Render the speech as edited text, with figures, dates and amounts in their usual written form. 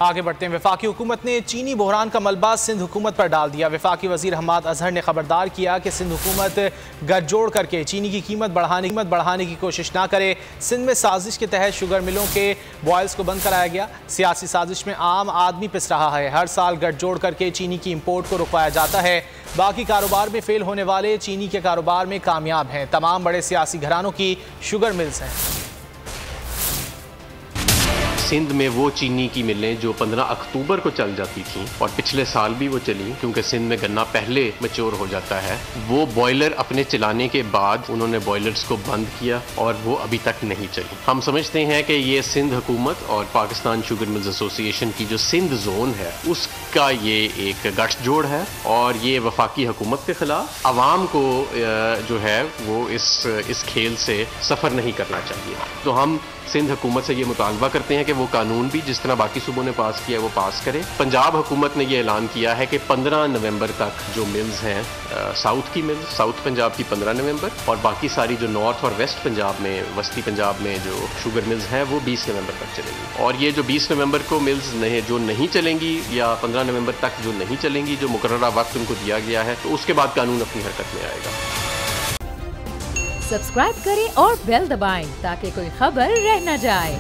आगे बढ़ते हैं। वफाकी हुकूमत ने चीनी बहरान का मलबा सिंध हुकूमत पर डाल दिया। वफाकी वजीर हम्माद अजहर ने खबरदार किया कि सिंध हुकूमत गठजोड़ करके चीनी की कीमत बढ़ाने की कोशिश ना करे। सिंध में साजिश के तहत शुगर मिलों के बॉयल्स को बंद कराया गया। सियासी साजिश में आम आदमी पिस रहा है। हर साल गठजोड़ करके चीनी की इम्पोर्ट को रुकवाया जाता है। बाकी कारोबार में फेल होने वाले चीनी के कारोबार में कामयाब हैं। तमाम बड़े सियासी घरानों की शुगर मिल्स हैं। सिंध में वो चीनी की मिलें जो 15 अक्टूबर को चल जाती थीं और पिछले साल भी वो चली, क्योंकि सिंध में गन्ना पहले मैच्योर हो जाता है। वो बॉयलर अपने चलाने के बाद उन्होंने बॉयलर्स को बंद किया और वो अभी तक नहीं चली। हम समझते हैं कि ये सिंध हुकूमत और पाकिस्तान शुगर मिल्स एसोसिएशन की जो सिंध जोन है उसका ये एक गठजोड़ है और ये वफाकी हुकूमत के खिलाफ आवाम को जो है वो इस खेल से सफ़र नहीं करना चाहिए। तो हम सिंध हुकूमत से ये मुतालबा करते हैं कि वो कानून भी जिस तरह बाकी सूबों ने पास किया वो पास करे। पंजाब हुकूमत ने ये ऐलान किया है कि 15 नवंबर तक जो मिल्स हैं, साउथ की मिल्स, साउथ पंजाब की 15 नवंबर और बाकी सारी जो नॉर्थ और वेस्ट पंजाब में, वस्ती पंजाब में जो शुगर मिल्स हैं वो 20 नवंबर तक चलेंगी। और ये जो 20 नवंबर को मिल्स जो नहीं चलेंगी या 15 नवंबर तक जो नहीं चलेंगी, जो मुकर्ररा वक्त उनको दिया गया है, तो उसके बाद कानून अपनी हरकत में आएगा। सब्सक्राइब करें और बेल दबाएं ताकि कोई खबर रह न जाए।